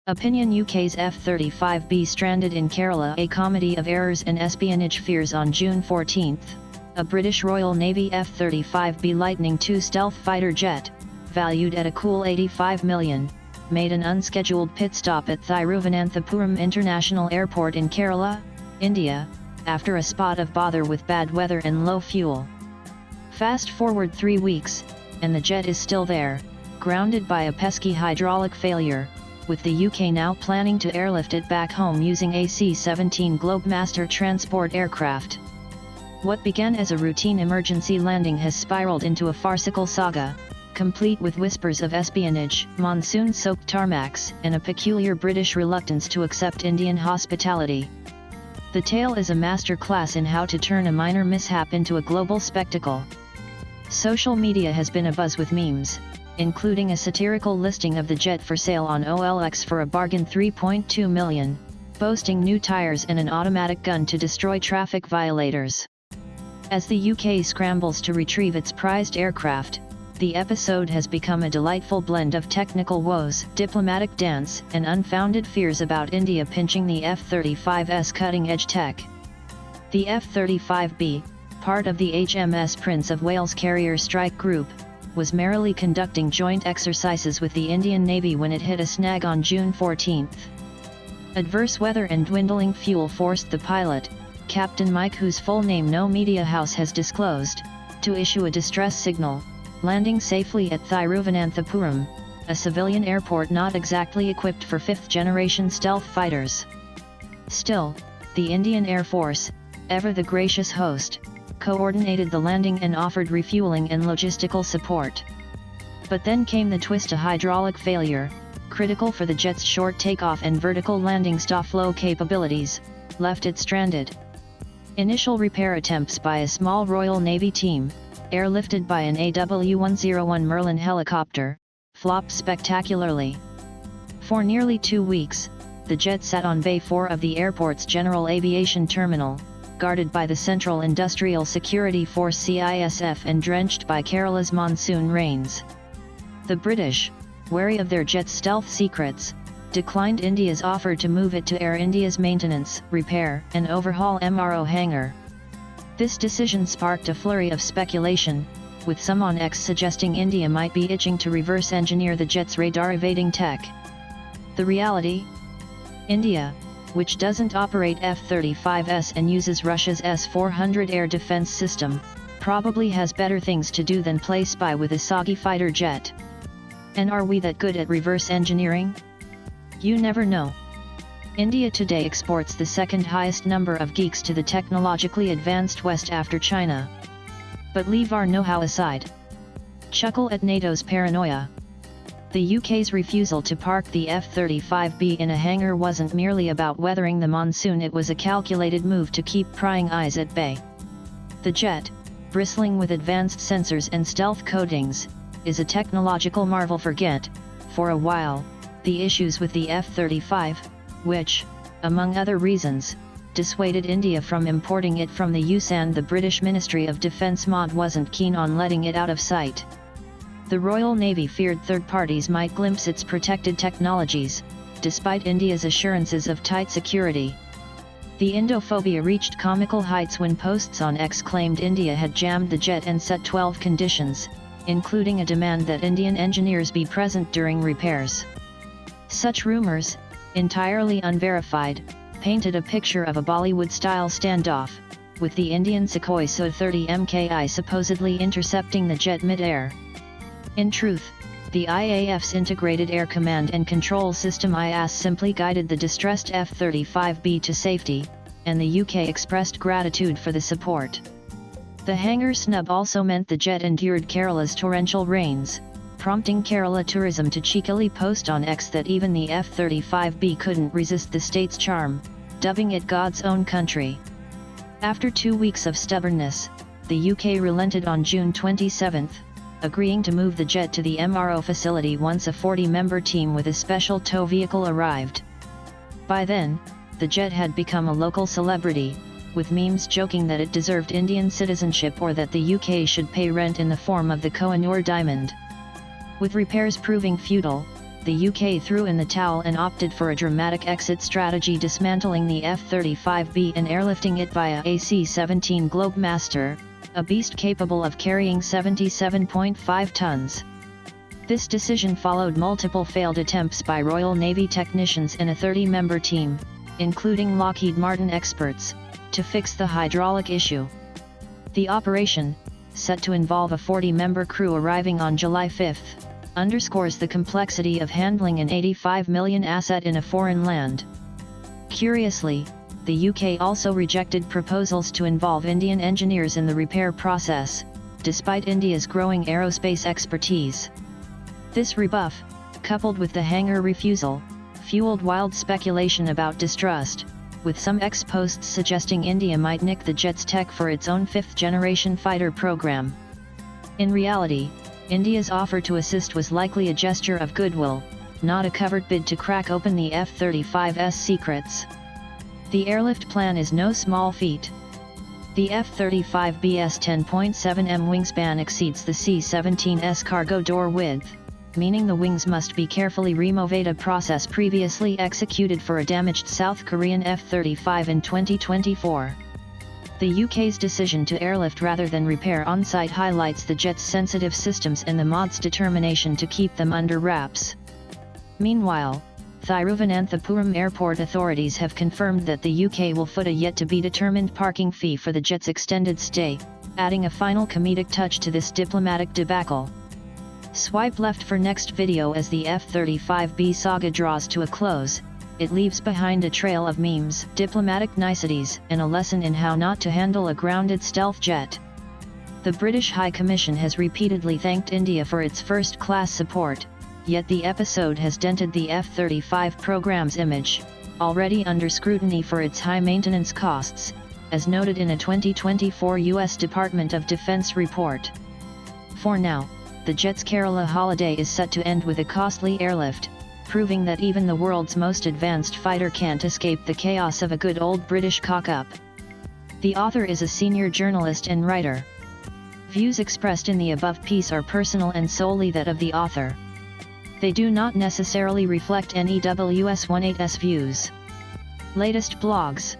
Opinion UK's F35B stranded in Kerala, a comedy of errors and espionage fears. On June 14, a British Royal Navy F35B Lightning II stealth fighter jet, valued at a cool $85 million, made an unscheduled pit stop at Thiruvananthapuram International Airport in Kerala, India, after a spot of bother with bad weather and low fuel. Fast forward 3 weeks, and the jet is still there, grounded by a pesky hydraulic failure, with the UK now planning to airlift it back home using a C-17 Globemaster transport aircraft. What began as a routine emergency landing has spiraled into a farcical saga, complete with whispers of espionage, monsoon-soaked tarmacs, and a peculiar British reluctance to accept Indian hospitality. The tale is a masterclass in how to turn a minor mishap into a global spectacle. Social media has been abuzz with memes, including a satirical listing of the jet for sale on OLX for a bargain $3.2 million, boasting new tires and an automatic gun to destroy traffic violators. As the UK scrambles to retrieve its prized aircraft, the episode has become a delightful blend of technical woes, diplomatic dance, and unfounded fears about India pinching the F-35's cutting-edge tech. The F-35B, part of the HMS Prince of Wales Carrier Strike Group, was merrily conducting joint exercises with the Indian Navy when it hit a snag on June 14. Adverse weather and dwindling fuel forced the pilot, Captain Mike, whose full name no media house has disclosed, to issue a distress signal, landing safely at Thiruvananthapuram, a civilian airport not exactly equipped for fifth-generation stealth fighters. Still, the Indian Air Force, ever the gracious host, coordinated the landing and offered refueling and logistical support. But then came the twist: a hydraulic failure, critical for the jet's short takeoff and vertical landing flow capabilities, left it stranded. Initial repair attempts by a small Royal Navy team, airlifted by an AW101 Merlin helicopter, flopped spectacularly. For nearly 2 weeks, the jet sat on Bay 4 of the airport's General Aviation Terminal, guarded by the Central Industrial Security Force (CISF) and drenched by Kerala's monsoon rains. The British, wary of their jet's stealth secrets, declined India's offer to move it to Air India's maintenance, repair, and overhaul MRO hangar. This decision sparked a flurry of speculation, with some on X suggesting India might be itching to reverse engineer the jet's radar-evading tech. The reality? India, which doesn't operate F-35s and uses Russia's S-400 air defense system, probably has better things to do than play spy with a soggy fighter jet. And are we that good at reverse engineering? You never know. India today exports the second highest number of geeks to the technologically advanced West after China. But leave our know-how aside. Chuckle at NATO's paranoia. The UK's refusal to park the F-35B in a hangar wasn't merely about weathering the monsoon, it was a calculated move to keep prying eyes at bay. The jet, bristling with advanced sensors and stealth coatings, is a technological marvel. Forget, for a while, the issues with the F-35, which, among other reasons, dissuaded India from importing it from the US, and the British Ministry of Defence wasn't keen on letting it out of sight. The Royal Navy feared third parties might glimpse its protected technologies, despite India's assurances of tight security. The Indophobia reached comical heights when posts on X claimed India had jammed the jet and set 12 conditions, including a demand that Indian engineers be present during repairs. Such rumors, entirely unverified, painted a picture of a Bollywood-style standoff, with the Indian Sukhoi Su-30 Mki supposedly intercepting the jet mid-air. In truth, the IAF's Integrated Air Command and Control System (IAS) simply guided the distressed F-35B to safety, and the UK expressed gratitude for the support. The hangar snub also meant the jet endured Kerala's torrential rains, prompting Kerala Tourism to cheekily post on X that even the F-35B couldn't resist the state's charm, dubbing it God's own country. After 2 weeks of stubbornness, the UK relented on June 27, agreeing to move the jet to the MRO facility once a 40-member team with a special tow vehicle arrived. By then, the jet had become a local celebrity, with memes joking that it deserved Indian citizenship or that the UK should pay rent in the form of the Kohinoor diamond. With repairs proving futile, the UK threw in the towel and opted for a dramatic exit strategy, dismantling the F-35B and airlifting it via a C-17 Globemaster, a beast capable of carrying 77.5 tons. This decision followed multiple failed attempts by Royal Navy technicians in a 30-member team, including Lockheed Martin experts, to fix the hydraulic issue. The operation, set to involve a 40-member crew arriving on July 5, underscores the complexity of handling an $85 million asset in a foreign land. Curiously, the UK also rejected proposals to involve Indian engineers in the repair process, despite India's growing aerospace expertise. This rebuff, coupled with the hangar refusal, fueled wild speculation about distrust, with some ex-posts suggesting India might nick the jet's tech for its own fifth-generation fighter program. In reality, India's offer to assist was likely a gesture of goodwill, not a covert bid to crack open the F-35's secrets. The airlift plan is no small feat. The F-35B's 10.7m wingspan exceeds the C-17's cargo door width, meaning the wings must be carefully removed, a process previously executed for a damaged South Korean F-35 in 2024. The UK's decision to airlift rather than repair on-site highlights the jet's sensitive systems and the MOD's determination to keep them under wraps. Meanwhile, Thiruvananthapuram airport authorities have confirmed that the UK will foot a yet-to-be-determined parking fee for the jet's extended stay, adding a final comedic touch to this diplomatic debacle. Swipe left for next video. As the F-35B saga draws to a close, it leaves behind a trail of memes, diplomatic niceties, and a lesson in how not to handle a grounded stealth jet. The British High Commission has repeatedly thanked India for its first-class support, yet the episode has dented the F-35 program's image, already under scrutiny for its high maintenance costs, as noted in a 2024 U.S. Department of Defense report. For now, the jet's Kerala holiday is set to end with a costly airlift, proving that even the world's most advanced fighter can't escape the chaos of a good old British cock-up. The author is a senior journalist and writer. Views expressed in the above piece are personal and solely that of the author. They do not necessarily reflect NEWS18's views. Latest blogs.